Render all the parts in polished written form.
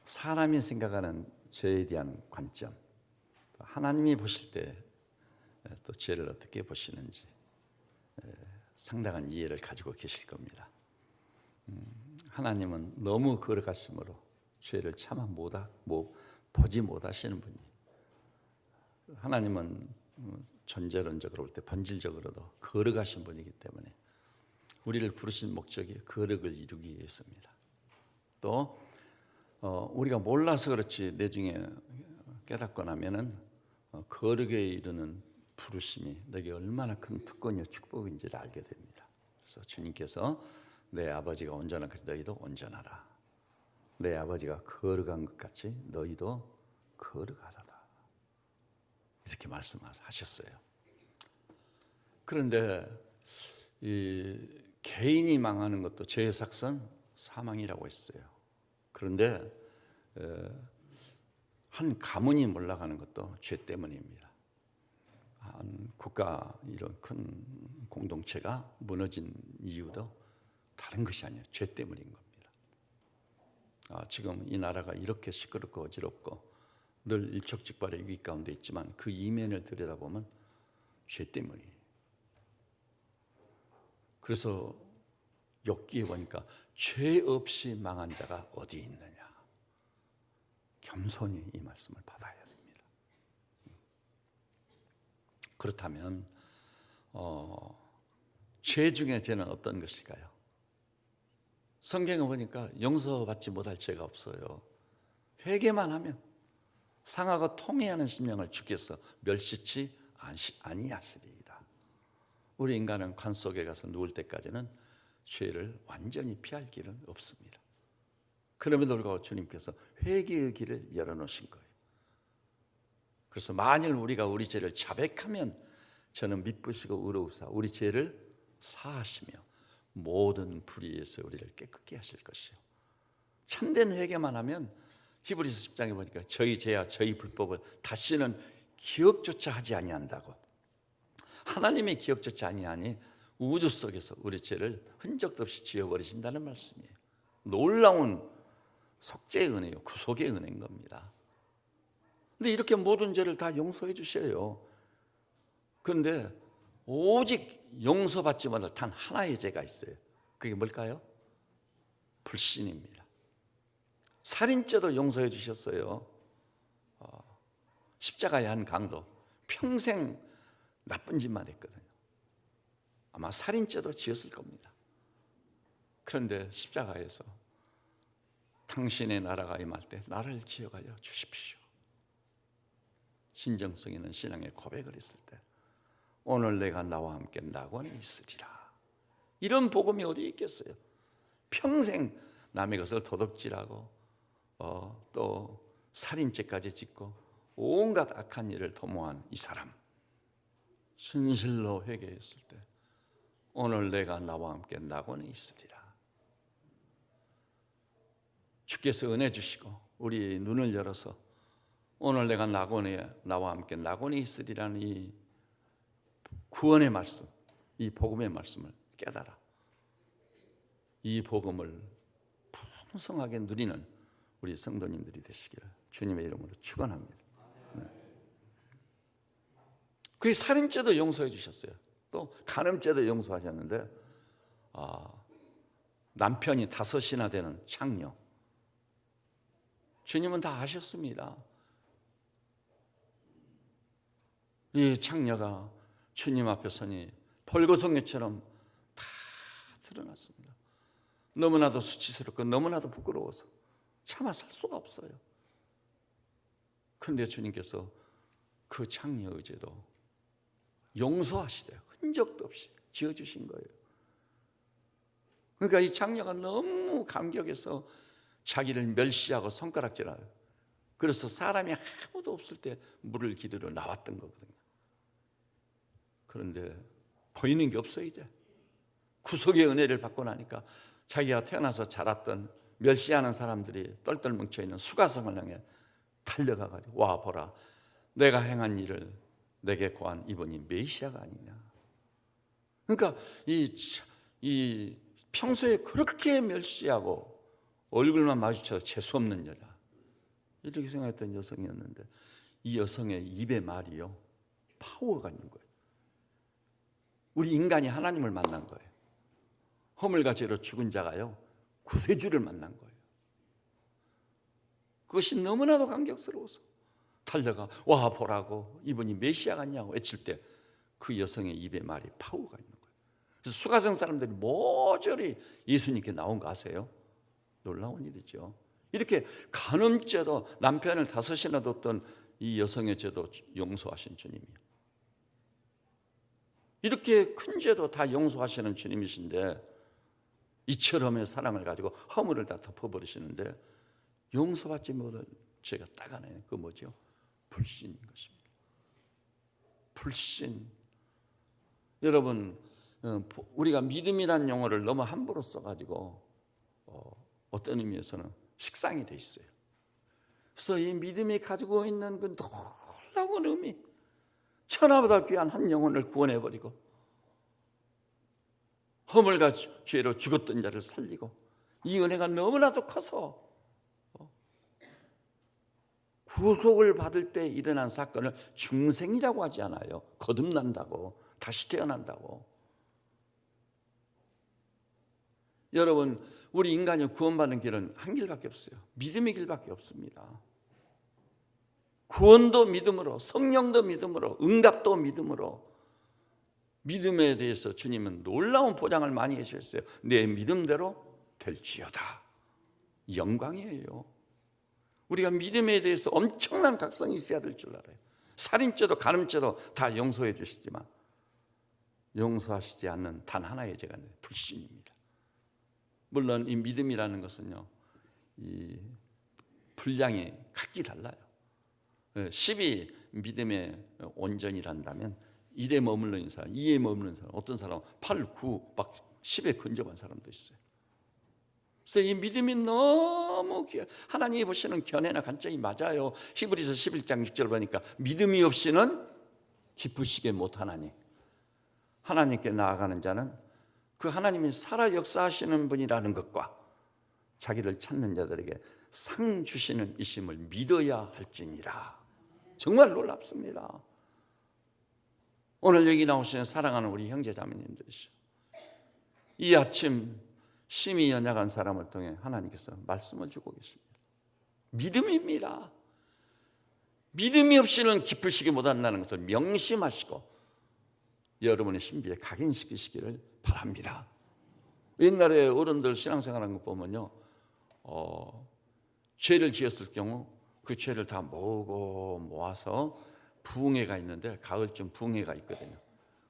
사람이 생각하는 죄에 대한 관점, 하나님이 보실 때 또 죄를 어떻게 보시는지 상당한 이해를 가지고 계실 겁니다. 하나님은 너무 거룩하심으로 죄를 차마 보지 못하시는 분이에요. 하나님은 존재론적으로 볼 때 본질적으로도 거룩하신 분이기 때문에 우리를 부르신 목적이 거룩을 이루기 위해서입니다. 또 우리가 몰라서 그렇지 나중에 깨닫고 나면은 거룩에 이르는 부르심이 내게 얼마나 큰 특권이요 축복인지를 알게 됩니다. 그래서 주님께서 내 아버지가 온전한 것이 너희도 온전하라. 내 아버지가 거룩한 것 같이 너희도 거룩하라. 이렇게 말씀하셨어요. 그런데 이 개인이 망하는 것도 죄의 삭선 사망이라고 했어요. 그런데 한 가문이 몰락하는 것도 죄 때문입니다. 한 국가 이런 큰 공동체가 무너진 이유도 다른 것이 아니에요. 죄 때문인 겁니다. 지금 이 나라가 이렇게 시끄럽고 어지럽고 늘 일촉즉발의 위기 가운데 있지만 그 이면을 들여다보면 죄 때문이에요. 그래서 욥기에 보니까 죄 없이 망한 자가 어디 있느냐. 겸손히 이 말씀을 받아야 됩니다. 그렇다면 죄 중에 죄는 어떤 것일까요? 성경에 보니까 용서받지 못할 죄가 없어요. 회개만 하면 상하고 통회하는 심령을 주께서 멸시치 아니하시리이다. 우리 인간은 관 속에 가서 누울 때까지는 죄를 완전히 피할 길은 없습니다. 그럼에도 불구하고 주님께서 회개의 길을 열어놓으신 거예요. 그래서 만일 우리가 우리 죄를 자백하면 저는 미쁘시고 의로우사 우리 죄를 사하시며 모든 불의에서 우리를 깨끗게 하실 것이요. 참된 회개만 하면 히브리서 10장에 보니까 저희 죄와 저희 불법을 다시는 기억조차 하지 아니한다고. 하나님이 기억조차 아니하니 우주 속에서 우리 죄를 흔적도 없이 지워버리신다는 말씀이에요. 놀라운 속죄의 은혜요, 구속의 은혜인 겁니다. 근데 이렇게 모든 죄를 다 용서해 주셔요. 그런데 오직 용서받지 못할 단 하나의 죄가 있어요. 그게 뭘까요? 불신입니다. 살인죄도 용서해 주셨어요. 십자가의 한 강도 평생 나쁜 짓만 했거든요. 아마 살인죄도 지었을 겁니다. 그런데 십자가에서 당신의 나라가 임할 때 나를 기억하여 주십시오. 진정성 있는 신앙의 고백을 했을 때 오늘 내가 나와 함께 낙원에 있으리라. 이런 복음이 어디 있겠어요? 평생 남의 것을 도둑질하고 또 살인죄까지 짓고 온갖 악한 일을 도모한 이 사람, 진실로 회개했을 때 오늘 내가 나와 함께 낙원에 있으리라. 주께서 은혜 주시고 우리 눈을 열어서 오늘 내가 낙원에 나와 함께 낙원에 있으리라는 이 구원의 말씀, 이 복음의 말씀을 깨달아 이 복음을 풍성하게 누리는 우리 성도님들이 되시기를 주님의 이름으로 축원합니다. 그 살인죄도 용서해 주셨어요. 또 간음죄도 용서하셨는데 남편이 5이나 되는 창녀, 주님은 다 아셨습니다. 이 창녀가 주님 앞에 서니 벌거숭이처럼 다 드러났습니다. 너무나도 수치스럽고 너무나도 부끄러워서 참아 살 수가 없어요. 그런데 주님께서 그 창녀의 죄도 용서하시대요. 흔적도 없이 지어주신 거예요. 그러니까 이 창녀가 너무 감격해서 자기를 멸시하고 손가락질하요. 그래서 사람이 아무도 없을 때 물을 기르러 나왔던 거거든요. 그런데 보이는 게 없어. 이제 구속의 은혜를 받고 나니까 자기가 태어나서 자랐던 멸시하는 사람들이 똘똘 뭉쳐있는 수가성을 향해 달려가가지고 와 보라, 내가 행한 일을 내게 고한 이분이 메시아가 아니냐. 그러니까 이 평소에 그렇게 멸시하고 얼굴만 마주쳐서 재수없는 여자, 이렇게 생각했던 여성이었는데 이 여성의 입의 말이요, 파워가 있는 거예요. 우리 인간이 하나님을 만난 거예요. 허물과 죄로 죽은 자가요, 구세주를 만난 거예요. 그것이 너무나도 감격스러워서 달려가 와 보라고, 이분이 메시아 같냐고 외칠 때 그 여성의 입에 말이 파워가 있는 거예요. 그래서 수가성 사람들이 모조리 예수님께 나온 거 아세요? 놀라운 일이죠. 이렇게 간음죄도 남편을 5이나 뒀던 이 여성의 죄도 용서하신 주님이요, 이렇게 큰 죄도 다 용서하시는 주님이신데 이처럼의 사랑을 가지고 허물을 다 덮어버리시는데 용서받지 못할 죄가 딱 하나예요. 그거 뭐죠? 불신인 것입니다. 불신. 여러분, 우리가 믿음이라는 용어를 너무 함부로 써가지고 어떤 의미에서는 식상이 돼 있어요. 그래서 이 믿음이 가지고 있는 그 놀라운 의미, 천하보다 귀한 한 영혼을 구원해버리고 허물과 죄로 죽었던 자를 살리고, 이 은혜가 너무나도 커서 구속을 받을 때 일어난 사건을 중생이라고 하지 않아요. 거듭난다고, 다시 태어난다고. 여러분, 우리 인간이 구원받는 길은 한 길밖에 없어요. 믿음의 길밖에 없습니다. 구원도 믿음으로, 성령도 믿음으로, 응답도 믿음으로. 믿음에 대해서 주님은 놀라운 보장을 많이 해주셨어요. 내 믿음대로 될지어다. 영광이에요. 우리가 믿음에 대해서 엄청난 각성이 있어야 될 줄 알아요. 살인죄도 간음죄도 다 용서해 주시지만 용서하시지 않는 단 하나의 죄가 불신입니다. 물론 이 믿음이라는 것은요, 이 분량이 각기 달라요. 10이 믿음의 온전이란다면 1에 머무르는 사람, 2에 머무르는 사람, 어떤 사람은 8, 9, 막 10에 근접한 사람도 있어요. 그래서 이 믿음이 너무 하나님이 보시는 견해나 관점이 맞아요. 히브리서 11장 6절 보니까 믿음이 없이는 기쁘시게 못하나니, 하나님께 나아가는 자는 그 하나님이 살아 역사하시는 분이라는 것과 자기를 찾는 자들에게 상 주시는 이심을 믿어야 할지니라. 정말 놀랍습니다. 오늘 여기 나오시는 사랑하는 우리 형제자매님들이시죠. 이 아침 심히 연약한 사람을 통해 하나님께서 말씀을 주고 계십니다. 믿음입니다. 믿음이 없이는 기쁘시게 못한다는 것을 명심하시고 여러분의 신비에 각인시키시기를 바랍니다. 옛날에 어른들 신앙생활하는 거 보면요, 죄를 지었을 경우 그 죄를 다 모으고 모아서 부흥회가 있는데, 가을쯤 부흥회가 있거든요.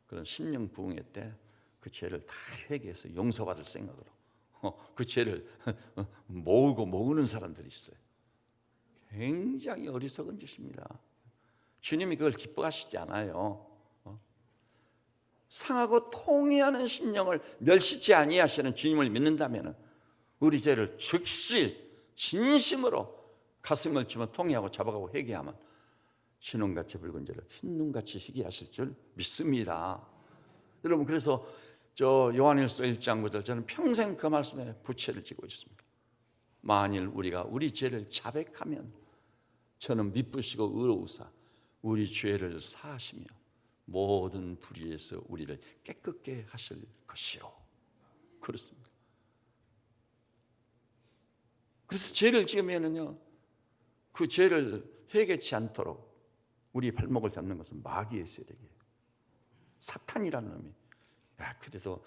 그런 심령 부흥회 때 그 죄를 다 회개해서 용서받을 생각으로 그 죄를 모으고 모으는 사람들이 있어요. 굉장히 어리석은 짓입니다. 주님이 그걸 기뻐하시지 않아요. 상하고 통회하는 심령을 멸시치 아니하시는 주님을 믿는다면 우리 죄를 즉시 진심으로 가슴을 치며 통회하고 잡아가고 회개하면 신혼같이 붉은 죄를 흰눈같이 희게 하실 줄 믿습니다. 여러분, 그래서 저 요한일서 1장 9절, 저는 평생 그 말씀에 부채를 지고 있습니다. 만일 우리가 우리 죄를 자백하면 저는 미쁘시고 의로우사 우리 죄를 사하시며 모든 불의에서 우리를 깨끗게 하실 것이요. 그렇습니다. 그래서 죄를 지으면은요, 그 죄를 회개치 않도록 우리 발목을 잡는 것은 마귀의 세력이에요. 사탄이라는 놈이. 야, 그래도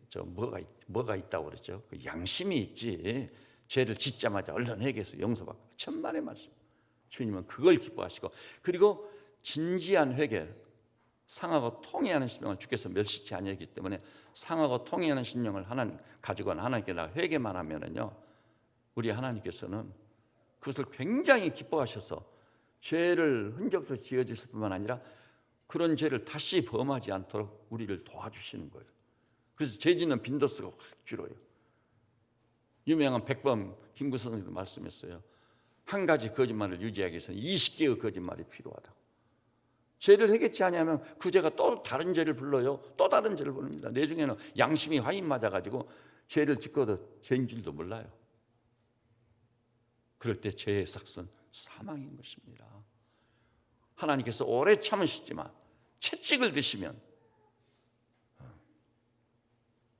저 뭐가 있다고 그랬죠? 그 양심이 있지. 죄를 짓자마자 얼른 회개해서 용서받고. 천만의 말씀. 주님은 그걸 기뻐하시고, 그리고 진지한 회개, 상하고 통회하는 심령을 주께서 멸시치 아니하기 때문에 상하고 통회하는 심령을 가지고 하나님께 나 회개만 하면은요, 우리 하나님께서는 그것을 굉장히 기뻐하셔서 죄를 흔적도 지어주실 뿐만 아니라 그런 죄를 다시 범하지 않도록 우리를 도와주시는 거예요. 그래서 죄 짓는 빈도수가 확 줄어요. 유명한 백범 김구선 선생님도 말씀했어요. 한 가지 거짓말을 유지하기 위해서는 20개의 거짓말이 필요하다고. 죄를 해결치 않으면 그 죄가 또 다른 죄를 불러요. 또 다른 죄를 부릅니다. 내중에는 양심이 화인 맞아가지고 죄를 짓고도 죄인 줄도 몰라요. 그럴 때 죄의 삭은 사망인 것입니다. 하나님께서 오래 참으시지만 채찍을 드시면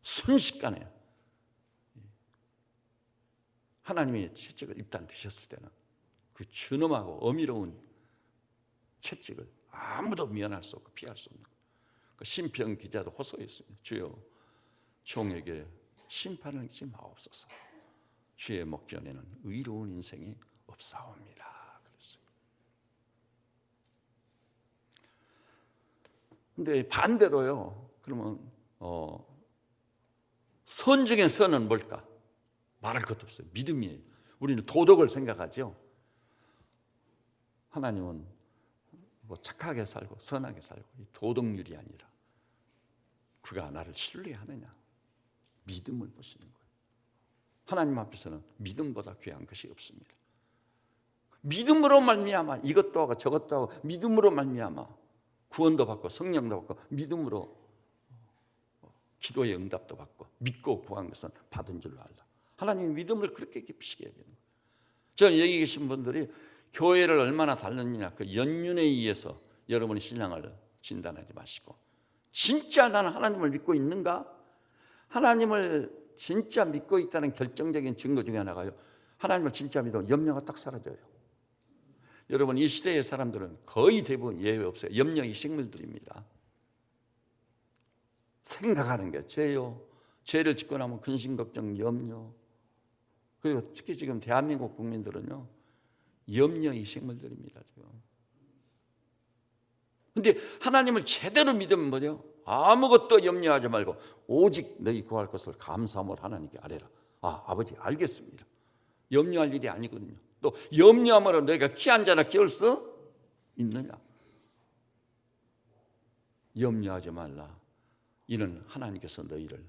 순식간에 하나님의 채찍을 입단 드셨을 때는 그 준엄하고 어미로운 채찍을 아무도 미안할 수 없고 피할 수 없는 거예요. 그 심평 기자도 호소했습니다. 주여 종에게 심판을 하지 마옵소서. 주의 목전에는 의로운 인생이 없사옵니다. 근데 반대로요. 그러면 선 중에 선은 뭘까? 말할 것도 없어요. 믿음이에요. 우리는 도덕을 생각하죠. 하나님은 뭐 착하게 살고 선하게 살고 도덕률이 아니라 그가 나를 신뢰하느냐 믿음을 보시는 거예요. 하나님 앞에서는 믿음보다 귀한 것이 없습니다. 믿음으로 말미암아 이것도 하고 저것도 하고 믿음으로 말미암아 구원도 받고 성령도 받고 믿음으로 기도의 응답도 받고 믿고 구한 것은 받은 줄로 알라. 하나님의 믿음을 그렇게 깊이시게 해야 되는 거예요. 저는 여기 계신 분들이 교회를 얼마나 닮느냐 그 연륜에 의해서 여러분의 신앙을 진단하지 마시고 진짜 나는 하나님을 믿고 있는가? 하나님을 진짜 믿고 있다는 결정적인 증거 중에 하나가요. 하나님을 진짜 믿으면 염려가 딱 사라져요. 여러분 이 시대의 사람들은 거의 대부분 예외 없어요. 염려의 식물들입니다. 생각하는 게 죄요. 죄를 짓고 나면 근심 걱정 염려. 그리고 특히 지금 대한민국 국민들은요. 염려의 식물들입니다. 지금. 근데 하나님을 제대로 믿으면 뭐죠? 아무것도 염려하지 말고 오직 너희 구할 것을 감사함으로 하나님께 아뢰라. 아, 아버지 알겠습니다. 염려할 일이 아니거든요. 또 염려함으로 너희가 키 한 자나 키울 수 있느냐? 염려하지 말라. 이는 하나님께서 너희를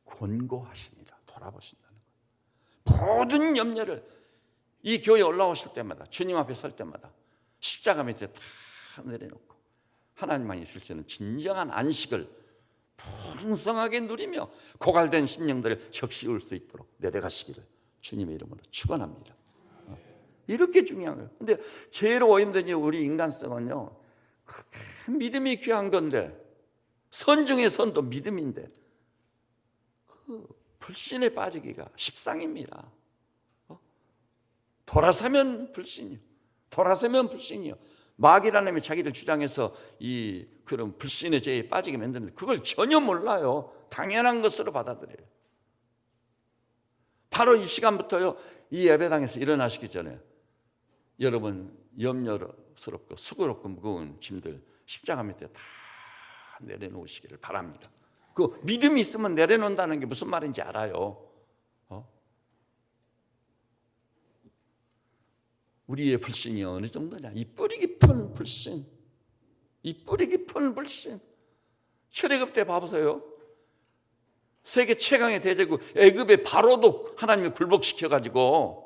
권고하십니다. 돌아보신다는 거예요. 모든 염려를 이 교회에 올라오실 때마다 주님 앞에 설 때마다 십자가 밑에 다 내려놓고 하나님만 있을 때는 진정한 안식을 풍성하게 누리며 고갈된 심령들을 적시울 수 있도록 내려가시기를 주님의 이름으로 축원합니다. 이렇게 중요한 거예요. 근데 죄로 오염된 우리 인간성은요 그렇게 믿음이 귀한 건데 선 중에 선도 믿음인데 그 불신에 빠지기가 십상입니다. 돌아서면 불신이요. 돌아서면 불신이요. 마귀라는 놈이 자기를 주장해서 이 그런 불신의 죄에 빠지게 만드는데 그걸 전혀 몰라요. 당연한 것으로 받아들여요. 바로 이 시간부터요. 이 예배당에서 일어나시기 전에 여러분 염려스럽고 수고롭고 무거운 짐들 십자가 밑에 다 내려놓으시기를 바랍니다. 그 믿음이 있으면 내려놓는다는 게 무슨 말인지 알아요. 우리의 불신이 어느 정도냐? 이 뿌리 깊은 불신, 이 뿌리 깊은 불신. 출애굽 때 봐보세요. 세계 최강의 대제국 애굽의 바로도 하나님이 굴복시켜가지고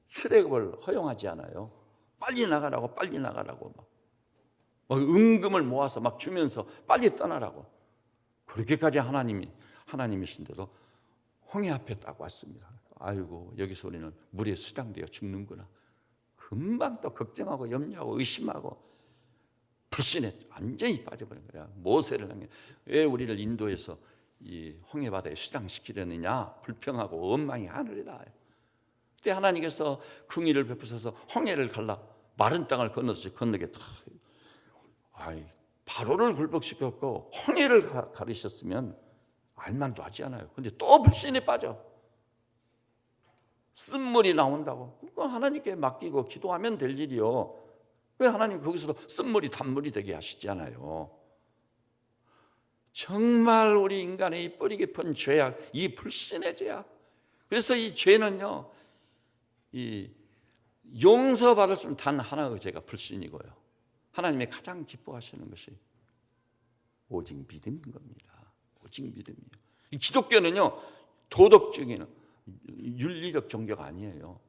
출애굽을 허용하지 않아요. 빨리 나가라고 빨리 나가라고 막 은금을 모아서 막 주면서 빨리 떠나라고. 그렇게까지 하나님이신데도 홍해 앞에 딱 왔습니다. 아이고 여기서 우리는 물에 수장되어 죽는구나. 금방 또 걱정하고 염려하고 의심하고 불신에 완전히 빠져버린 거야. 모세를 향해 왜 우리를 인도해서 이 홍해 바다에 수장시키려느냐. 불평하고 원망이 하늘이다. 그때 하나님께서 긍휼을 베푸셔서 홍해를 갈라 마른 땅을 건너게 바로를 굴복시켰고 홍해를 가르셨으면 알만도 하지 않아요. 근데 또 불신에 빠져. 쓴물이 나온다고. 그거 하나님께 맡기고 기도하면 될 일이요. 왜 하나님 거기서도 쓴물이 단물이 되게 하시지 않아요? 정말 우리 인간의 이 뿌리 깊은 죄악, 이 불신의 죄악. 그래서 이 죄는요, 이 용서받을 수 있는 단 하나의 죄가 불신이고요. 하나님이 가장 기뻐하시는 것이 오직 믿음인 겁니다. 오직 믿음이에요. 이 기독교는요, 도덕적인 윤리적 종교가 아니에요.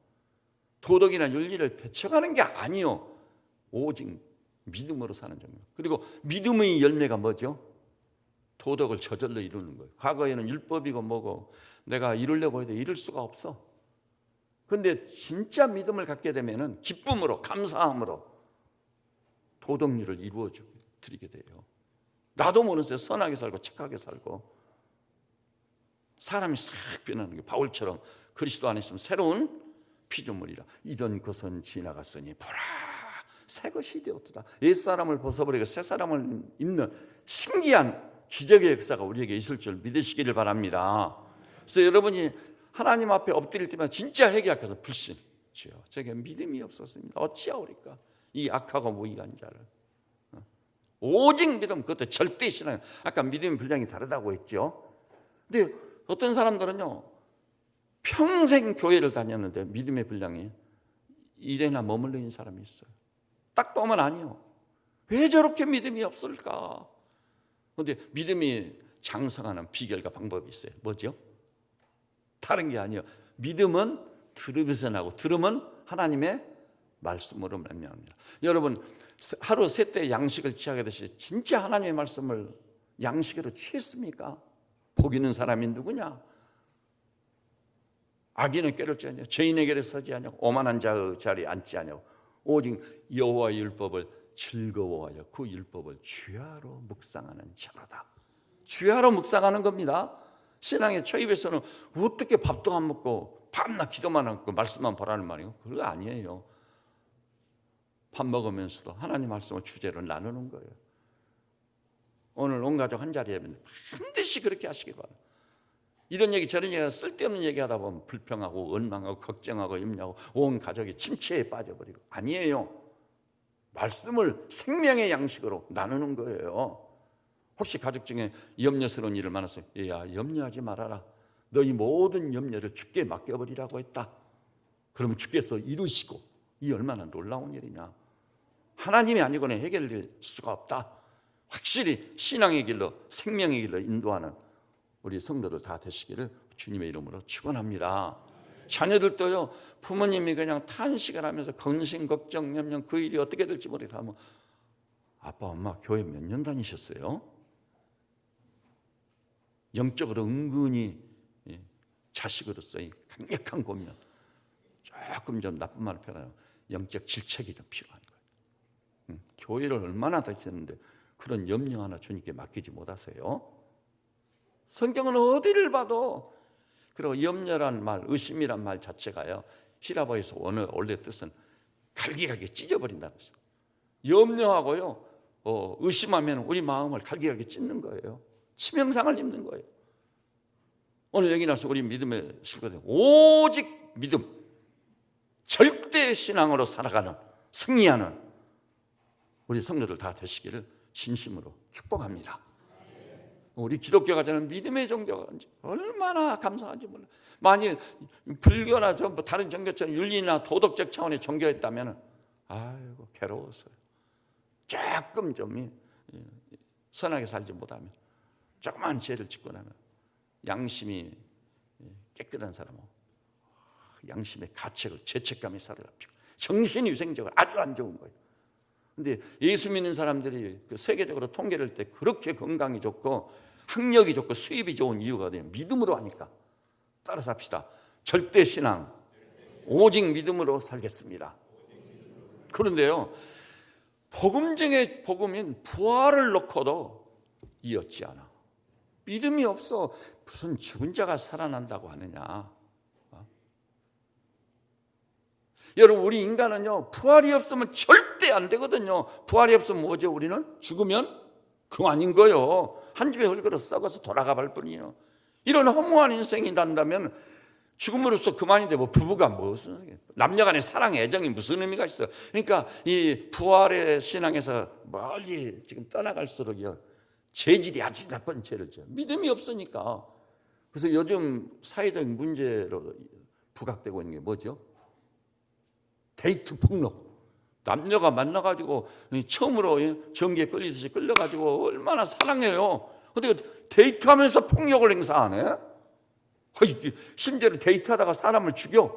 도덕이나 윤리를 배척하는 게 아니요. 오직 믿음으로 사는 종교. 그리고 믿음의 열매가 뭐죠? 도덕을 저절로 이루는 거예요. 과거에는 율법이고 뭐고 내가 이루려고 해도 이룰 수가 없어. 그런데 진짜 믿음을 갖게 되면은 기쁨으로, 감사함으로 도덕률을 이루어 드리게 돼요. 나도 모르는 새에 선하게 살고 착하게 살고 사람이 싹 변하는 게 바울처럼 그리스도 안에 있으면 새로운 피조물이라. 이전 것은 지나갔으니 보라 새 것이 되었도다. 옛사람을 벗어버리고 새사람을 입는 신기한 기적의 역사가 우리에게 있을 줄 믿으시기를 바랍니다. 그래서 여러분이 하나님 앞에 엎드릴 때마다 진짜 회개하셔서 불신, 주여 제게 믿음이 없었습니다. 어찌하오리까 이 악하고 무익한 자를. 오직 믿음, 그것도 절대 신앙. 아까 믿음의 분량이 다르다고 했죠. 근데 어떤 사람들은요 평생 교회를 다녔는데 믿음의 분량이 1회나 머물러 있는 사람이 있어요. 딱 보면 아니요. 왜 저렇게 믿음이 없을까? 그런데 믿음이 장성하는 비결과 방법이 있어요. 뭐죠? 다른 게 아니에요. 믿음은 들으면서 나고 들음은 하나님의 말씀으로 말미암습니다. 여러분 하루 세 때 양식을 취하게 되시 진짜 하나님의 말씀을 양식으로 취했습니까? 복 있는 사람이 누구냐? 악인은 꾀를 찌 아니하고 죄인의 길에 서지 아니하고 오만한 자의 자리에 앉지 아니하고 오직 여호와의 율법을 즐거워하여 그 율법을 주야로 묵상하는 자로다. 주야로 묵상하는 겁니다. 신앙의 초입에서는 어떻게 밥도 안 먹고 밤낮 기도만 하고 말씀만 보라는 말이에요. 그거 아니에요. 밥 먹으면서도 하나님 말씀을 주제로 나누는 거예요. 오늘 온 가족 한 자리에 반드시 그렇게 하시기 바랍니다. 이런 얘기 저런 얘기 쓸데없는 얘기하다 보면 불평하고 원망하고 걱정하고 염려하고 온 가족이 침체에 빠져버리고 아니에요. 말씀을 생명의 양식으로 나누는 거예요. 혹시 가족 중에 염려스러운 일을 만났어요. 야 염려하지 말아라. 너희 모든 염려를 주께 맡겨버리라고 했다. 그러면 주께서 이루시고 이 얼마나 놀라운 일이냐. 하나님이 아니고는 해결될 수가 없다. 확실히 신앙의 길로 생명의 길로 인도하는 우리 성도들 다 되시기를 주님의 이름으로 축원합니다. 자녀들도요 부모님이 그냥 탄식을 하면서 근심 걱정 염려 그 일이 어떻게 될지 모르겠다 하면 아빠 엄마 교회 몇 년 다니셨어요? 영적으로 은근히 자식으로서 강력한 고민 조금 좀 나쁜 말을 표현하면 영적 질책이 좀 필요한 거예요. 교회를 얼마나 다니셨는데 그런 염려 하나 주님께 맡기지 못하세요? 성경은 어디를 봐도 그리고 염려란 말, 의심이란 말 자체가요 히라보에서 원래 뜻은 갈기갈기 찢어버린다는 것이죠. 염려하고요 의심하면 우리 마음을 갈기갈기 찢는 거예요. 치명상을 입는 거예요. 오늘 여기 나서 우리 믿음의 실거든 오직 믿음, 절대 신앙으로 살아가는 승리하는 우리 성도들 다 되시기를 진심으로 축복합니다. 우리 기독교가 저는 믿음의 종교가 얼마나 감사한지 몰라요. 만일 불교나 전부 다른 종교처럼 윤리나 도덕적 차원의 종교였다면 아이고 괴로웠어요. 조금 좀 선하게 살지 못하면 조그만 죄를 짓고 나면 양심이 깨끗한 사람은 양심의 가책을 죄책감이 사로잡히고 정신위생적으로 아주 안 좋은 거예요. 근데 예수 믿는 사람들이 세계적으로 통계를 할 때 그렇게 건강이 좋고 학력이 좋고 수입이 좋은 이유가 돼요. 믿음으로 하니까. 따라서 합시다. 절대 신앙, 오직 믿음으로 살겠습니다. 그런데요, 복음 중에 복음인 부활을 놓고도 이었지 않아. 믿음이 없어 무슨 죽은 자가 살아난다고 하느냐. 여러분 우리 인간은요 부활이 없으면 절대 안 되거든요. 부활이 없으면 뭐죠? 우리는 죽으면 그만인 거예요. 한 집에 흙으로 썩어서 돌아가 볼 뿐이에요. 이런 허무한 인생이 난다면 죽음으로써 그만인데 뭐 부부가 무슨 남녀간의 사랑 애정이 무슨 의미가 있어. 그러니까 이 부활의 신앙에서 멀리 지금 떠나갈수록요 죄질이 아주 나쁜 죄를 져요. 믿음이 없으니까. 그래서 요즘 사회적인 문제로 부각되고 있는 게 뭐죠? 데이트 폭로. 남녀가 만나가지고 처음으로 전기에 끌리듯이 끌려가지고 얼마나 사랑해요. 근데 데이트하면서 폭력을 행사하네. 심지어 데이트하다가 사람을 죽여.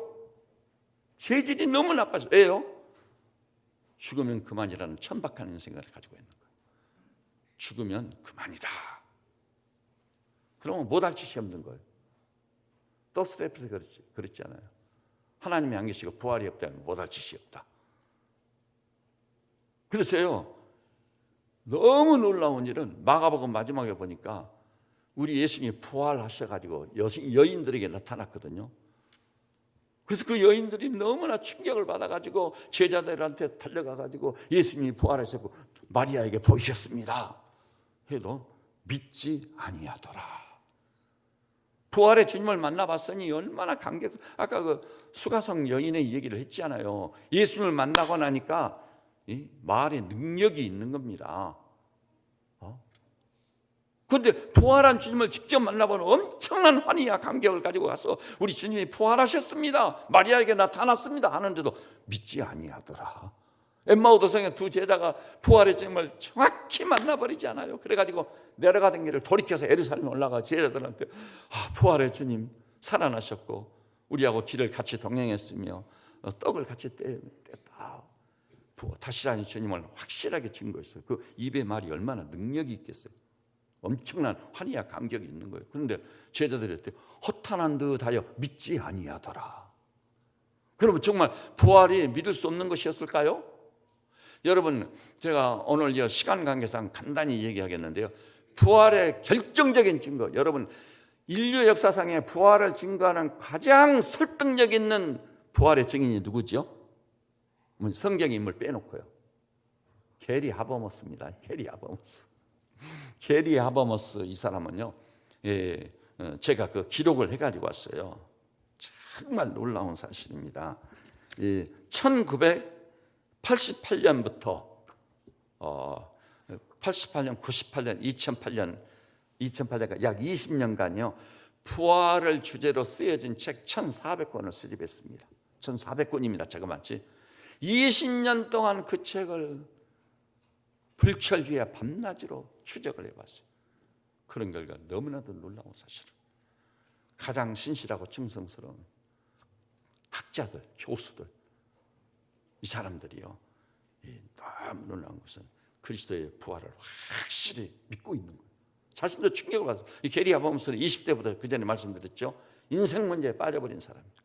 재질이 너무 나빠서. 왜요? 죽으면 그만이라는 천박한 인생을 가지고 있는 거예요. 죽으면 그만이다. 그러면 못할 짓이 없는 거예요. 도스토옙스키가 그랬잖아요. 하나님이 안 계시고 부활이 없다면 못할 짓이 없다. 그래서요, 너무 놀라운 일은 마가복음 마지막에 보니까 우리 예수님이 부활하셔가지고 여인들에게 나타났거든요. 그래서 그 여인들이 너무나 충격을 받아가지고 제자들한테 달려가가지고 예수님이 부활하셨고 마리아에게 보이셨습니다 해도 믿지 아니하더라. 부활의 주님을 만나봤으니 얼마나 아까 그 수가성 여인의 얘기를 했잖아요. 예수님을 만나고 나니까 이 말에 능력이 있는 겁니다. 그런데 부활한 주님을 직접 만나보는 엄청난 환희와 감격을 가지고 가서 우리 주님이 부활하셨습니다, 마리아에게 나타났습니다 하는데도 믿지 아니하더라. 엠마오 도성의 두 제자가 부활의 주님을 정확히 만나버리지 않아요. 그래가지고 내려가던 길을 돌이켜서 예루살렘에 올라가 제자들한테 부활의 주님 살아나셨고 우리하고 길을 같이 동행했으며 떡을 같이 뗐다. 다시 사신 주님을 확실하게 증거했어요. 그 입의 말이 얼마나 능력이 있겠어요. 엄청난 환희와 감격이 있는 거예요. 그런데 제자들이 했대요. 허탄한 듯하여 믿지 아니하더라. 그러면 정말 부활이 믿을 수 없는 것이었을까요? 여러분, 제가 오늘 시간 관계상 간단히 얘기하겠는데요. 부활의 결정적인 증거, 여러분 인류 역사상의 부활을 증거하는 가장 설득력 있는 부활의 증인이 누구죠? 성경 인물 빼놓고요. 게리 하버머스입니다. 게리 하버머스 이 사람은요, 제가 그 기록을 해가지고 왔어요. 정말 놀라운 사실입니다. 1988년부터 88년, 98년, 2008년 약 20년간요 부활을 주제로 쓰여진 책 1,400권을 수집했습니다. 1,400권입니다. 자그마치 20년 동안 그 책을 불철주야 밤낮으로 추적을 해봤어요. 그런 결과 너무나도 놀라운 사실은 가장 신실하고 충성스러운 학자들, 교수들, 이 사람들이요, 너무 놀라운 것은 그리스도의 부활을 확실히 믿고 있는 거예요. 자신도 충격을 받았어요. 이 게리 하버머스는 20대부터 그 전에 말씀드렸죠, 인생 문제에 빠져버린 사람입니다.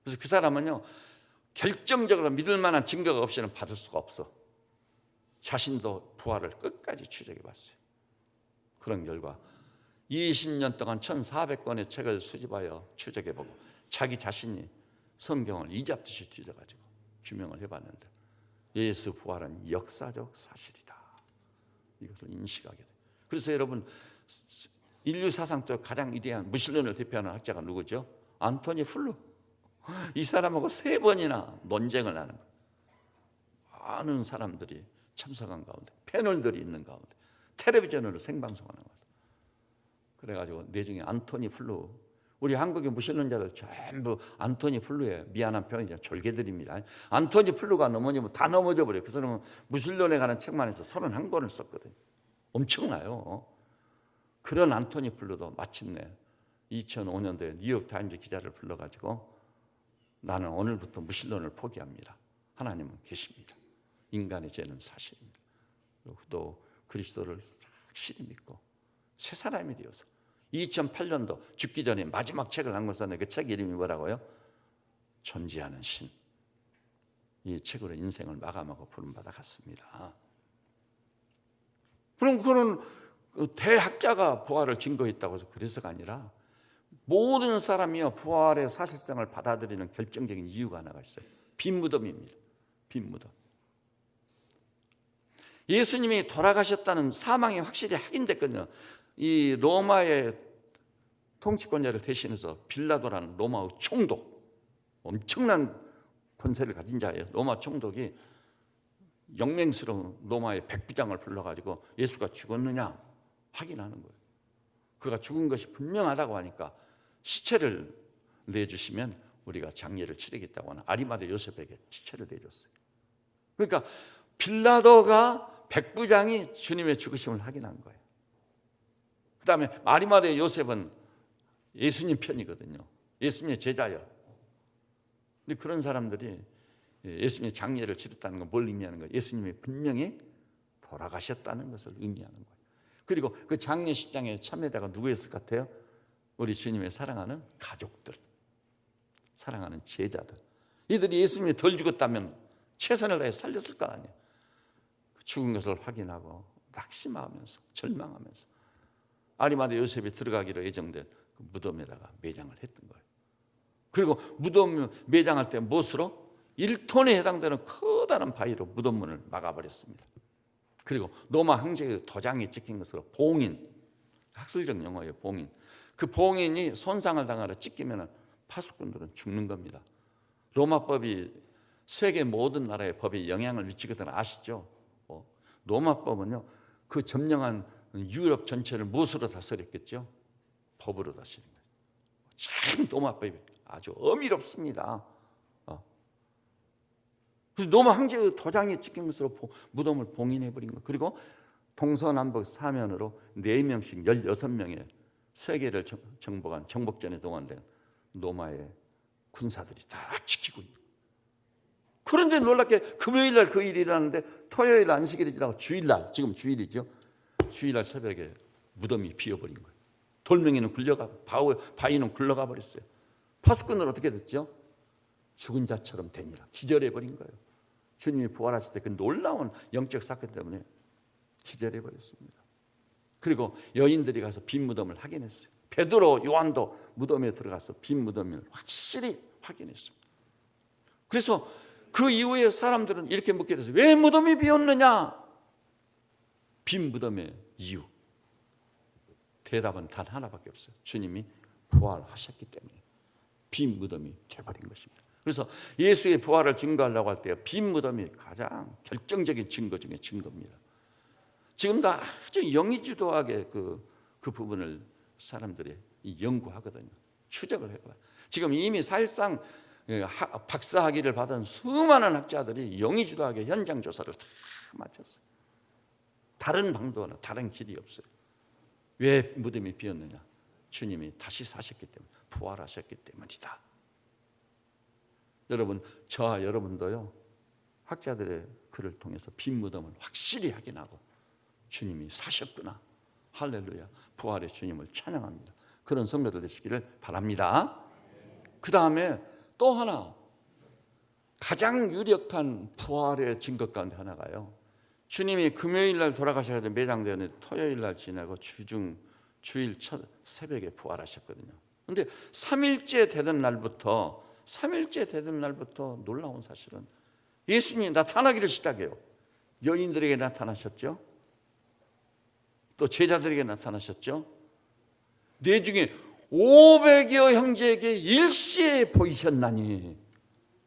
그래서 그 사람은요 결정적으로 믿을 만한 증거가 없이는 받을 수가 없어. 자신도 부활을 끝까지 추적해 봤어요. 그런 결과 20년 동안 1,400권의 책을 수집하여 추적해보고 자기 자신이 성경을 이잡듯이 뒤져가지고 규명을 해봤는데 예수 부활은 역사적 사실이다, 이것을 인식하게 돼요. 그래서 여러분, 인류 사상 속 가장 위대한 무신론을 대표하는 학자가 누구죠? 안토니 플루. 이 사람하고 3번이나 논쟁을 하는 거예요. 많은 사람들이 참석한 가운데, 패널들이 있는 가운데 텔레비전으로 생방송하는 거예요. 그래가지고 나중에 안토니 플루, 우리 한국의 무신론자들 전부 안토니 플루의 미안한 표현이죠, 졸개들입니다. 안토니 플루가 넘어지면 다 넘어져 버려요. 그 사람은 무신론에 관한 책만 해서 31권을 썼거든요. 엄청나요. 그런 안토니 플루도 마침내 2005년도에 뉴욕타임즈 기자를 불러가지고 나는 오늘부터 무신론을 포기합니다. 하나님은 계십니다. 인간의 죄는 사실입니다. 그리고 또 그리스도를 확실히 믿고 새 사람이 되어서 2008년도 죽기 전에 마지막 책을 한 권 썼는데 그 책 이름이 뭐라고요? 존재하는 신. 이 책으로 인생을 마감하고 부름받아 갔습니다. 그럼 그런 대학자가 부활을 증거했다고 해서 그래서가 아니라 모든 사람이요 부활의 사실성을 받아들이는 결정적인 이유가 하나가 있어요. 빈 무덤입니다. 빈 무덤. 예수님이 돌아가셨다는 사망이 확실히 확인됐거든요. 이 로마의 통치권자를 대신해서 빌라도라는 로마의 총독, 엄청난 권세를 가진 자예요. 로마 총독이 영맹스러운 로마의 백부장을 불러가지고 예수가 죽었느냐 확인하는 거예요. 그가 죽은 것이 분명하다고 하니까 시체를 내주시면 우리가 장례를 치르겠다고 하는 아리마대 요셉에게 시체를 내줬어요. 그러니까 빌라도가 백부장이 주님의 죽으심을 확인한 거예요. 그 다음에 아리마대 요셉은 예수님 편이거든요. 예수님의 제자예요. 근데 그런 사람들이 예수님의 장례를 치렀다는 건 뭘 의미하는 거예요? 예수님이 분명히 돌아가셨다는 것을 의미하는 거예요. 그리고 그 장례식장에 참여자가 누구였을 것 같아요? 우리 주님의 사랑하는 가족들, 사랑하는 제자들, 이들이 예수님이 덜 죽었다면 최선을 다해 살렸을 거 아니에요. 죽은 것을 확인하고 낙심하면서 절망하면서 아리마대 요셉이 들어가기로 예정된 그 무덤에다가 매장을 했던 거예요. 그리고 무덤 매장할 때 못으로 1톤에 해당되는 커다란 바위로 무덤 문을 막아버렸습니다. 그리고 로마 황제의 도장이 찍힌 것으로 봉인, 학술적 용어예요. 봉인. 그 봉인이 손상을 당하러 찢기면 파수꾼들은 죽는 겁니다. 로마법이 세계 모든 나라의 법에 영향을 미치거든 아시죠? 로마법은요, 그 점령한 유럽 전체를 무엇으로 다스렸겠죠? 법으로 다스린 거예요. 참 로마법이 아주 어미롭습니다. 그래서 로마 황제의 도장이 찍힌 것으로 무덤을 봉인해버린 거예요. 그리고 동서남북 사면으로 4명씩 16명의 세계를 정복한 정복전에 동원된 로마의 군사들이 다 지키고 있는 거예요. 그런데 놀랍게 금요일날 그 일이 일어나는데 토요일 안식일이 지나고 주일날, 지금 주일이죠, 주일날 새벽에 무덤이 비어버린 거예요. 돌멩이는 굴려가고 바위는 굴러가 버렸어요. 파수꾼은 어떻게 됐죠? 죽은 자처럼 되니라 기절해버린 거예요. 주님이 부활하실 때 그 놀라운 영적 사건 때문에 기절해버렸습니다. 그리고 여인들이 가서 빈 무덤을 확인했어요. 베드로, 요한도 무덤에 들어가서 빈 무덤을 확실히 확인했습니다. 그래서 그 이후에 사람들은 이렇게 묻게 됐어요. 왜 무덤이 비었느냐? 빈 무덤의 이유. 대답은 단 하나밖에 없어요. 주님이 부활하셨기 때문에 빈 무덤이 돼버린 것입니다. 그래서 예수의 부활을 증거하려고 할 때 빈 무덤이 가장 결정적인 증거 중에 증거입니다. 지금도 아주 영의주도하게 그 부분을 사람들이 연구하거든요. 추적을 해봐요. 지금 이미 사실상 박사학위를 받은 수많은 학자들이 영의주도하게 현장 조사를 다 마쳤어요. 다른 방도나 다른 길이 없어요. 왜 무덤이 비었느냐? 주님이 다시 사셨기 때문에, 부활하셨기 때문이다. 여러분, 저와 여러분도요, 학자들의 글을 통해서 빈 무덤을 확실히 확인하고 주님이 사셨구나, 할렐루야, 부활의 주님을 찬양합니다. 그런 성도들 되시기를 바랍니다. 그 다음에 또 하나, 가장 유력한 부활의 증거 가운데 하나가요, 주님이 금요일 날 돌아가셔야 돼 매장되었는데 토요일 날 지나고 주일 첫 새벽에 부활하셨거든요. 그런데 3일째 되던 날부터 놀라운 사실은 예수님이 나타나기를 시작해요. 여인들에게 나타나셨죠. 또 제자들에게 나타나셨죠. 내 중에 500여 형제에게 일시에 보이셨나니.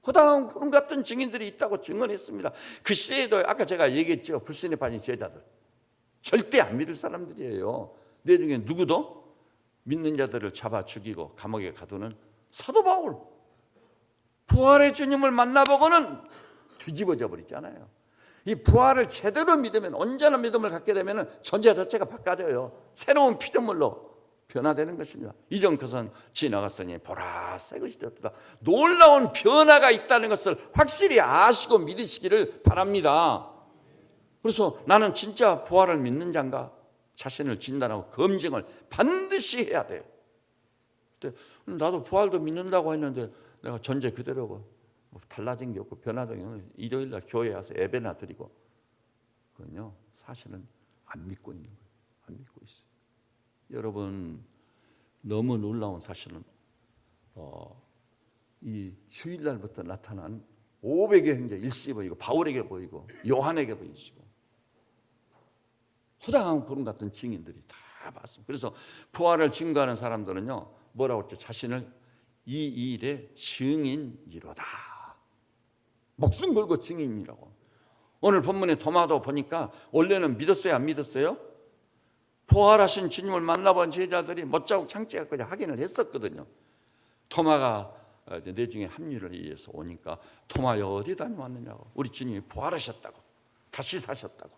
허다한 구름 같은 증인들이 있다고 증언했습니다. 그 시대에도 아까 제가 얘기했죠. 불신에 빠진 제자들. 절대 안 믿을 사람들이에요. 내 중에 누구도 믿는 자들을 잡아 죽이고 감옥에 가두는 사도 바울. 부활의 주님을 만나보고는 뒤집어져 버리잖아요. 이 부활을 제대로 믿으면, 온전한 믿음을 갖게 되면 존재 자체가 바꿔져요. 새로운 피조물로 변화되는 것입니다. 이전 것은 지나갔으니 보라 새 것이 되었다. 놀라운 변화가 있다는 것을 확실히 아시고 믿으시기를 바랍니다. 그래서 나는 진짜 부활을 믿는 자인가 자신을 진단하고 검증을 반드시 해야 돼요. 나도 부활도 믿는다고 했는데 내가 존재 그대로고 뭐 달라진 게 없고 변화된 게 없고 일요일 날 교회에 와서 예배나 드리고, 그건요 사실은 안 믿고 있는 거예요. 안 믿고 있어요. 여러분, 너무 놀라운 사실은 이 주일날부터 나타난 500여 형제 일시 보이고 바울에게 보이고 요한에게 보이시고 허다한 구름 같은 증인들이 다 봤습니다. 그래서 부활을 증거하는 사람들은요 뭐라고 했죠? 자신을 이 일의 증인이로다. 목숨 걸고 증인이라고. 오늘 본문의 도마도 보니까 원래는 믿었어요, 안 믿었어요? 부활하신 주님을 만나본 제자들이 못자국 창제까지 확인을 했었거든요. 토마가 내중에 합류를 위해서 오니까 토마야 어디 다녀왔느냐고. 우리 주님이 부활하셨다고, 다시 사셨다고,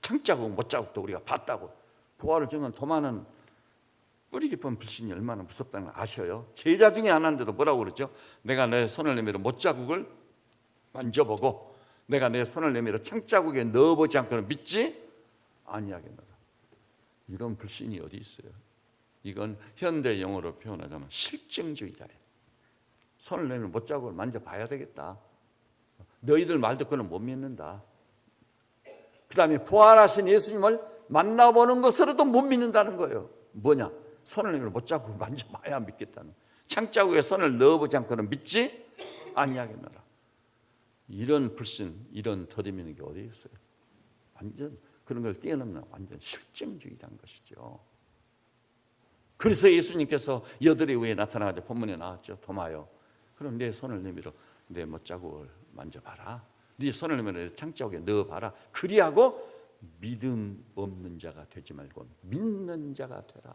창자국 못자국도 우리가 봤다고. 부활을 증언한 토마는 뿌리 깊은 불신이 얼마나 무섭다는 걸 아셔요? 제자 중에 하나인데도 뭐라고 그러죠? 내가 내 손을 내밀어 못자국을 만져보고 내가 내 손을 내밀어 창자국에 넣어보지 않고는 믿지 아니하겠노라. 이런 불신이 어디 있어요? 이건 현대 용어로 표현하자면 실증주의자예요. 손을 내밀어 못자국을 만져봐야 되겠다. 너희들 말 듣고는 못 믿는다. 그 다음에 부활하신 예수님을 만나보는 것으로도 못 믿는다는 거예요. 뭐냐? 손을 내밀어 못자국을 만져봐야 믿겠다는. 창자국에 손을 넣어보지 않고는 믿지 아니하겠노라. 이런 불신, 이런 더디미는 게 어디 있어요? 완전 그런 걸 뛰어넘는 완전 실증주의자인 것이죠. 그래서 예수님께서 여덟의 후에 나타나가지고 본문에 나왔죠. 도마요, 그럼 내 손을 내밀어 내 못자국을 만져봐라. 네 손을 내밀어 창자국에 넣어봐라. 그리하고 믿음 없는 자가 되지 말고 믿는 자가 되라.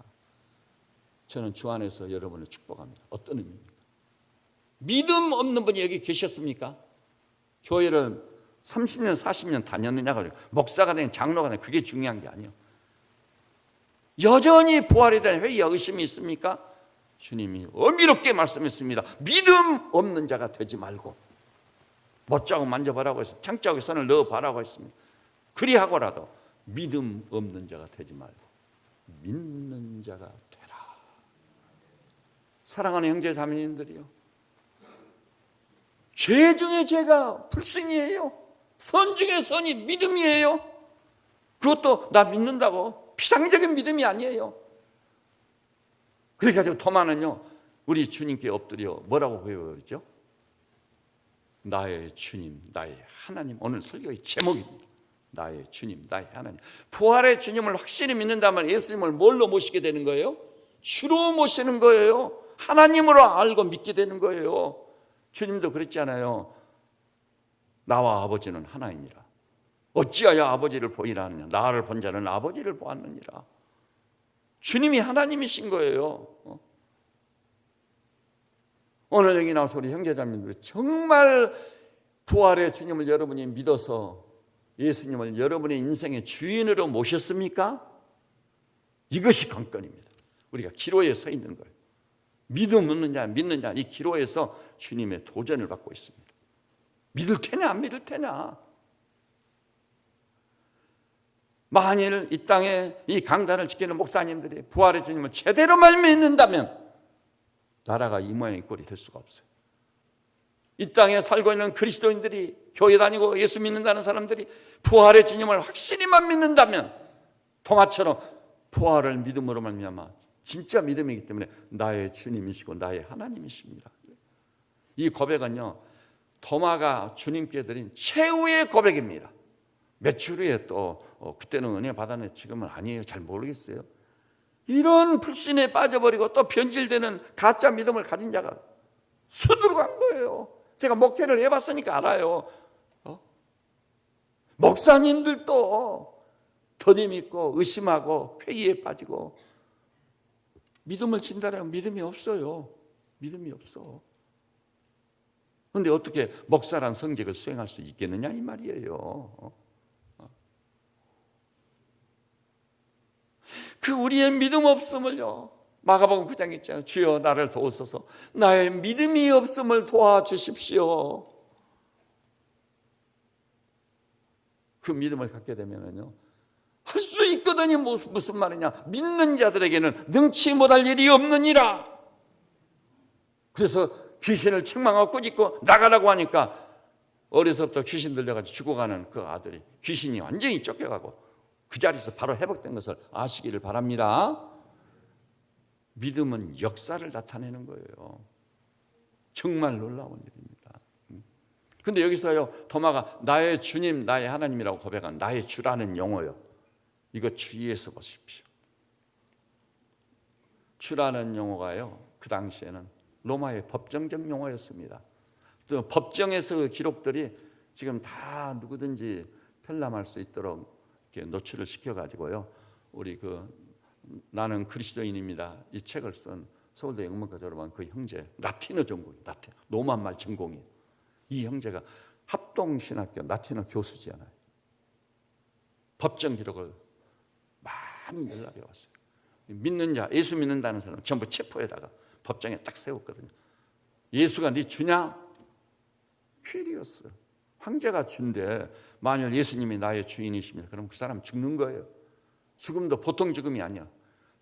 저는 주 안에서 여러분을 축복합니다. 어떤 의미입니까? 믿음 없는 분이 여기 계셨습니까? 교회를 30년 40년 다녔느냐가 목사가 된 장로가 된 그게 중요한 게 아니에요. 여전히 부활에 대한 회의와 의심이 있습니까? 주님이 엄밀하게 말씀했습니다. 믿음 없는 자가 되지 말고 못자국 만져보라고 했습니다. 창자국에 손을 넣어봐라고 했습니다. 그리하고라도 믿음 없는 자가 되지 말고 믿는 자가 되라. 사랑하는 형제 자매님들이요, 죄 중에 죄가 불신이에요. 선 중에 선이 믿음이에요. 그것도 나 믿는다고 피상적인 믿음이 아니에요. 그래가지고 토마는요, 우리 주님께 엎드려 뭐라고 배워버렸죠? 나의 주님, 나의 하나님. 오늘 설교의 제목입니다. 나의 주님, 나의 하나님. 부활의 주님을 확실히 믿는다면 예수님을 뭘로 모시게 되는 거예요? 주로 모시는 거예요. 하나님으로 알고 믿게 되는 거예요. 주님도 그랬잖아요. 나와 아버지는 하나이니라. 어찌하여 아버지를 보이라 하느냐. 나를 본 자는 아버지를 보았느니라. 주님이 하나님이신 거예요. 오늘 여기 나와서 우리 형제자매님들 정말 부활의 주님을 여러분이 믿어서 예수님을 여러분의 인생의 주인으로 모셨습니까? 이것이 관건입니다. 우리가 기로에 서 있는 거예요. 믿음 없는 자, 믿는 자, 이 기로에서 주님의 도전을 받고 있습니다. 믿을 테냐 안 믿을 테냐. 만일 이 땅에 이 강단을 지키는 목사님들이 부활의 주님을 제대로만 믿는다면 나라가 이 모양의 꼴이 될 수가 없어요. 이 땅에 살고 있는 그리스도인들이, 교회 다니고 예수 믿는다는 사람들이 부활의 주님을 확실히만 믿는다면 토마처럼 부활을 믿음으로 말미암아 진짜 믿음이기 때문에 나의 주님이시고 나의 하나님이십니다. 이 고백은요, 토마가 주님께 드린 최후의 고백입니다. 며칠 후에 또 그때는 은혜 받았는데 지금은 아니에요. 잘 모르겠어요. 이런 불신에 빠져버리고 또 변질되는 가짜 믿음을 가진 자가 수두룩한 거예요. 제가 목회를 해봤으니까 알아요. 목사님들도 더디 믿고 의심하고 회의에 빠지고 믿음을 진다라면 믿음이 없어요. 믿음이 없어. 그런데 어떻게 목사란 성직을 수행할 수 있겠느냐 이 말이에요. 그 우리의 믿음 없음을요, 마가복음 9장에 있잖아요. 주여 나를 도우소서. 나의 믿음이 없음을 도와주십시오. 그 믿음을 갖게 되면요, 할 수 있거든요. 무슨 말이냐? 믿는 자들에게는 능치 못할 일이 없느니라. 그래서 귀신을 책망하고 꾸짖고 나가라고 하니까 어려서부터 귀신 들려가지고 죽어가는 그 아들이 귀신이 완전히 쫓겨가고 그 자리에서 바로 회복된 것을 아시기를 바랍니다. 믿음은 역사를 나타내는 거예요. 정말 놀라운 일입니다. 그런데 여기서요, 도마가 나의 주님, 나의 하나님이라고 고백한 나의 주라는 용어요. 이거 주의해서 보십시오. 주라는 용어가요, 그 당시에는 로마의 법정적 용어였습니다. 또 법정에서 그 기록들이 지금 다 누구든지 텔람할 수 있도록 이렇게 노출을 시켜가지고요, 우리 나는 그리스도인입니다, 이 책을 쓴 서울대 영문과 졸업한 그 형제, 라틴어 전공이, 로마말 전공이에요. 이 형제가 합동신학교 라틴어 교수잖아요. 법정 기록을 많이 연락이 왔어요. 믿는 자, 예수 믿는다는 사람 전부 체포에다가 법정에 딱 세웠거든요. 예수가 네 주냐? 퀴리어스, 황제가 준대. 만일 예수님이 나의 주인이십니다, 그럼 그 사람 죽는 거예요. 죽음도 보통 죽음이 아니야.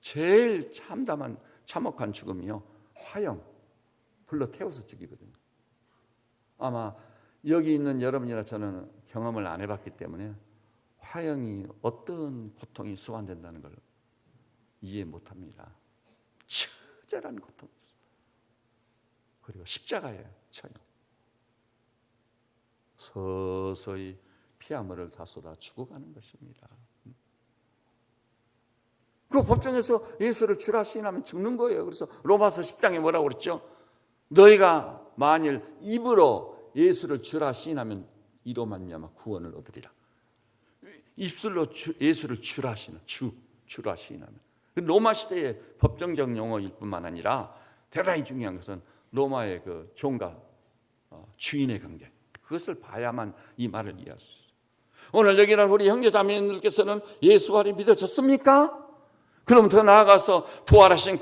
제일 참담한 참혹한 죽음이요, 화형, 불러 태워서 죽이거든요. 아마 여기 있는 여러분이나 저는 경험을 안 해봤기 때문에 화형이 어떤 고통이 소환된다는 걸 이해 못합니다. 처절한 고통이 있습니다. 그리고 십자가에 처형. 서서히 피아물을 다 쏟아 죽어가는 것입니다. 그 법정에서 예수를 주라 시인하면 죽는 거예요. 그래서 로마서 10장에 뭐라고 그랬죠? 너희가 만일 입으로 예수를 주라 시인하면 이로 말미암아 구원을 얻으리라. 입술로 예수를 주라 시인하면 주라 시인하면. 로마 시대의 법정적 용어일 뿐만 아니라 대단히 중요한 것은 로마의 그 종과 주인의 관계, 그것을 봐야만 이 말을 이해할 수 있어요. 오늘 여기는 우리 형제자매님들께서는 예수 안에 믿어졌습니까? 그럼 더 나아가서 부활하신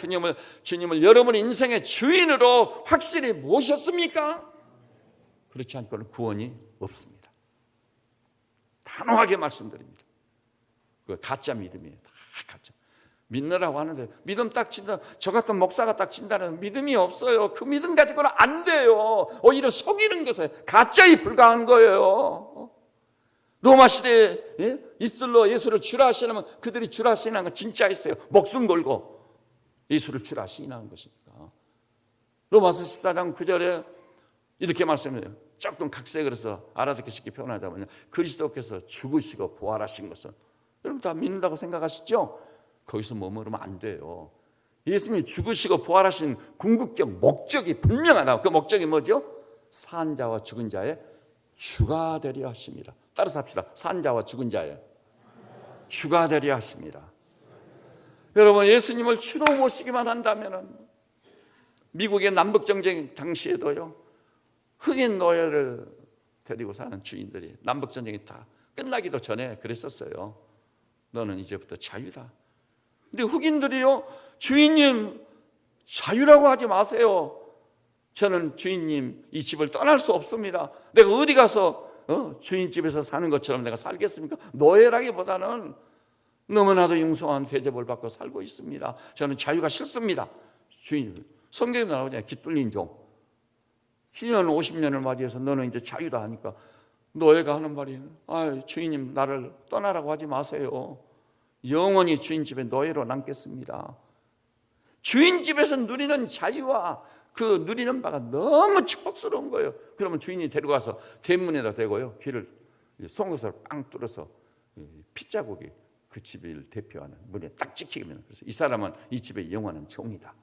주님을 여러분의 인생의 주인으로 확실히 모셨습니까? 그렇지 않고는 구원이 없습니다. 단호하게 말씀드립니다. 그 가짜 믿음이에요. 다 가짜. 믿느라고 하는데 믿음 딱 친다. 저 같은 목사가 딱 친다는 믿음이 없어요. 그 믿음 가지고는 안 돼요. 오히려 속이는 것에 가짜에 불과한 거예요. 로마 시대에 입술로 예수를 주라 시인하면 그들이 주라 시인한 건 진짜였어요. 목숨 걸고 예수를 주라 시인한 것이니까. 로마서 14장 9절에 이렇게 말씀해요. 조금 각색을 해서 알아듣기 쉽게 표현하자면 그리스도께서 죽으시고 부활하신 것은 여러분 다 믿는다고 생각하시죠? 거기서 머무르면 안 돼요. 예수님이 죽으시고 부활하신 궁극적 목적이 분명하다. 그 목적이 뭐죠? 산 자와 죽은 자의 주가 되려 하십니다. 따라서 합시다. 산 자와 죽은 자의 주가 되려 하십니다. 여러분 예수님을 주로 모시기만 한다면 미국의 남북전쟁 당시에도요, 흑인 노예를 데리고 사는 주인들이 남북전쟁이 다 끝나기도 전에 그랬었어요. 너는 이제부터 자유다. 근데 흑인들이요, 주인님 자유라고 하지 마세요. 저는 주인님 이 집을 떠날 수 없습니다. 내가 어디 가서 주인 집에서 사는 것처럼 내가 살겠습니까? 노예라기보다는 너무나도 융성한 대접을 받고 살고 있습니다. 저는 자유가 싫습니다. 주인, 성경에 나오잖아요. 깃들린 종. 10년 50년을 맞이해서 너는 이제 자유다 하니까 노예가 하는 말이 주인님 나를 떠나라고 하지 마세요. 영원히 주인 집에 노예로 남겠습니다. 주인 집에서 누리는 자유와 그 누리는 바가 너무 축복스러운 거예요. 그러면 주인이 데려가서 대문에다 대고요, 귀를 송곳으로 빵 뚫어서 핏자국이 그 집을 대표하는 문에 딱 찍히면, 그래서 이 사람은 이 집의 영원한 종이다.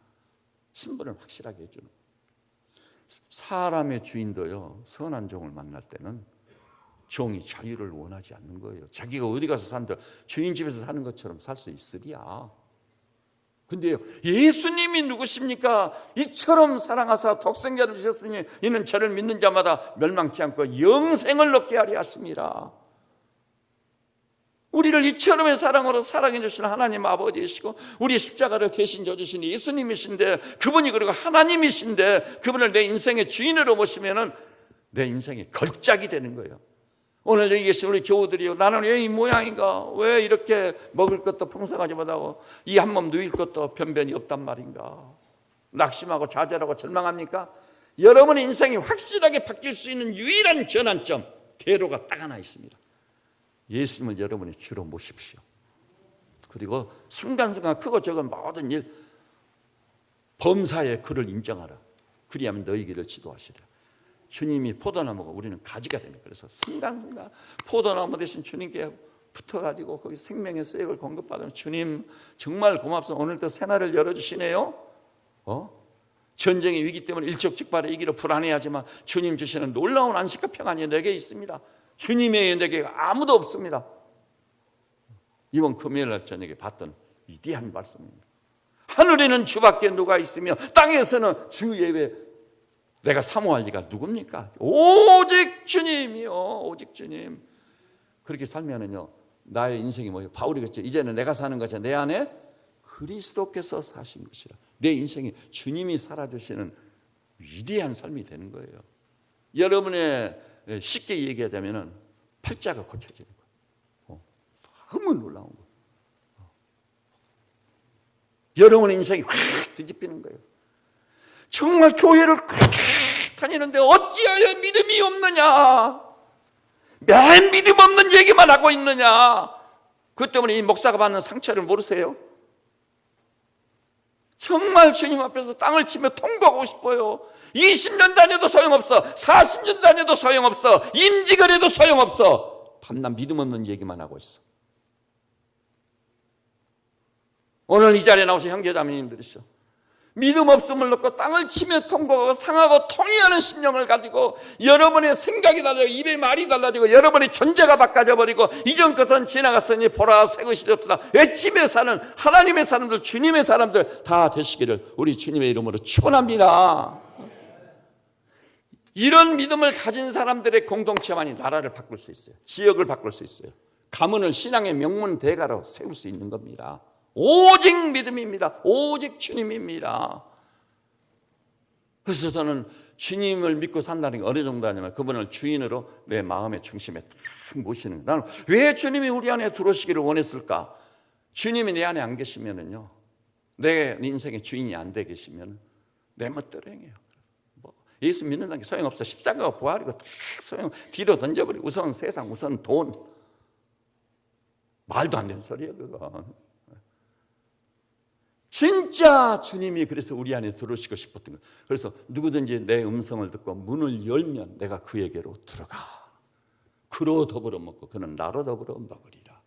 신분을 확실하게 해주는. 사람의 주인도요, 선한 종을 만날 때는 종이 자유를 원하지 않는 거예요. 자기가 어디 가서 산들 주인 집에서 사는 것처럼 살 수 있으랴. 근데요, 예수님이 누구십니까? 이처럼 사랑하사 독생자를 주셨으니 이는 저를 믿는 자마다 멸망치 않고 영생을 얻게 하려 하십니다. 우리를 이처럼의 사랑으로 사랑해 주시는 하나님 아버지이시고 우리 십자가를 대신 져주신 예수님이신데, 그분이 그리고 하나님이신데 그분을 내 인생의 주인으로 모시면은 내 인생이 걸작이 되는 거예요. 오늘 여기 계신 우리 교우들이요, 나는 왜 이 모양인가? 왜 이렇게 먹을 것도 풍성하지 못하고 이 한 몸 누일 것도 변변이 없단 말인가? 낙심하고 좌절하고 절망합니까? 여러분의 인생이 확실하게 바뀔 수 있는 유일한 전환점, 대로가 딱 하나 있습니다. 예수님을 여러분의 주로 모십시오. 그리고 순간순간 크고 적은 모든 일, 범사에 그를 인정하라. 그리하면 너희 길을 지도하시리라. 주님이 포도나무고 우리는 가지가 됩니다. 그래서 순간순간 포도나무 대신 주님께 붙어가지고 거기 생명의 수액을 공급받으면 주님 정말 고맙습니다. 오늘도 새날을 열어주시네요. 전쟁의 위기 때문에 일촉즉발의 위기로 불안해하지만 주님 주시는 놀라운 안식과 평안이 내게 있습니다. 주님의 내게 아무도 없습니다. 이번 금요일날 저녁에 봤던 위대한 말씀입니다. 하늘에는 주밖에 누가 있으며 땅에서는 주 예외 내가 사모할 리가 누굽니까? 오직 주님이요, 오직 주님. 그렇게 살면은요, 나의 인생이 뭐예요? 바울이 그랬죠. 이제는 내가 사는 것이 내 안에 그리스도께서 사신 것이라. 내 인생이 주님이 살아주시는 위대한 삶이 되는 거예요. 여러분의 쉽게 얘기하자면은 팔자가 고쳐지는 거예요. 너무 놀라운 거예요. 여러분의 인생이 확 뒤집히는 거예요. 정말 교회를 그렇게 다니는데 어찌하여 믿음이 없느냐? 맨 믿음 없는 얘기만 하고 있느냐? 그 때문에 이 목사가 받는 상처를 모르세요? 정말 주님 앞에서 땅을 치며 통곡하고 싶어요. 20년 다녀도 소용없어. 40년 다녀도 소용없어. 임직을 해도 소용없어. 밤낮 믿음 없는 얘기만 하고 있어. 오늘 이 자리에 나오신 형제자매님들이시죠. 믿음 없음을 놓고 땅을 치며 통곡하고 상하고 통회하는 심령을 가지고 여러분의 생각이 달라지고 입의 말이 달라지고 여러분의 존재가 바꿔져 버리고 이전 것은 지나갔으니 보라 새 것이 되었다 외치며 사는 하나님의 사람들, 주님의 사람들 다 되시기를 우리 주님의 이름으로 축원합니다. 이런 믿음을 가진 사람들의 공동체만이 나라를 바꿀 수 있어요. 지역을 바꿀 수 있어요. 가문을 신앙의 명문 대가로 세울 수 있는 겁니다. 오직 믿음입니다. 오직 주님입니다. 그래서 저는 주님을 믿고 산다는 게 어느 정도 하냐면 그분을 주인으로 내 마음의 중심에 딱 모시는 거예요. 나는 왜 주님이 우리 안에 들어오시기를 원했을까? 주님이 내 안에 안 계시면은요, 내 인생의 주인이 안 돼 계시면 내 멋대로 행해요. 예수 믿는다는 게 소용없어. 십자가가 부활이고 소용 뒤로 던져버리고 우선 세상, 우선 돈. 말도 안 되는 소리예요 그거. 진짜 주님이 그래서 우리 안에 들어오시고 싶었던 거예요. 그래서 누구든지 내 음성을 듣고 문을 열면 내가 그에게로 들어가. 그로 더불어 먹고 그는 나로 더불어 먹으리라.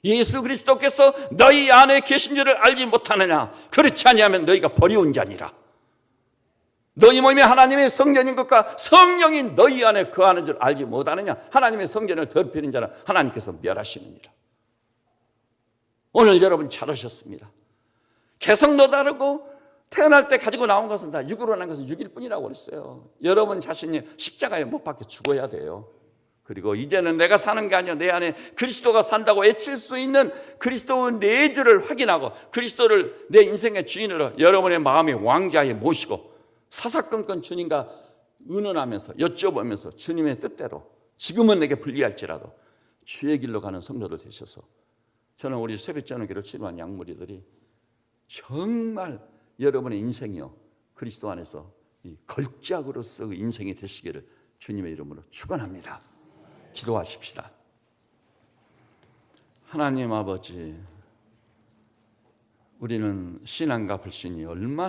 예수 그리스도께서 너희 안에 계신 줄을 알지 못하느냐? 그렇지 아니하면 너희가 버려온 자니라. 너희 몸이 하나님의 성전인 것과 성령이 너희 안에 거하는 줄 알지 못하느냐? 하나님의 성전을 더럽히는 자는 하나님께서 멸하시느니라. 오늘 여러분 잘하셨습니다. 개성도 다르고 태어날 때 가지고 나온 것은 다 육으로 난 것은 육일 뿐이라고 그랬어요. 여러분 자신이 십자가에 못 박혀 죽어야 돼요. 그리고 이제는 내가 사는 게 아니라 내 안에 그리스도가 산다고 외칠 수 있는 그리스도의 내주를 확인하고 그리스도를 내 인생의 주인으로 여러분의 마음의 왕자에 모시고 사사건건 주님과 의논하면서 여쭤보면서 주님의 뜻대로 지금은 내게 불리할지라도 주의 길로 가는 성도들 되셔서 저는 우리 새벽 저녁기를 치료한 양무리들이 정말 여러분의 인생이요 그리스도 안에서 이 걸작으로서 인생이 되시기를 주님의 이름으로 축원합니다. 기도하십시다. 하나님 아버지, 우리는 신앙과 불신이 얼마나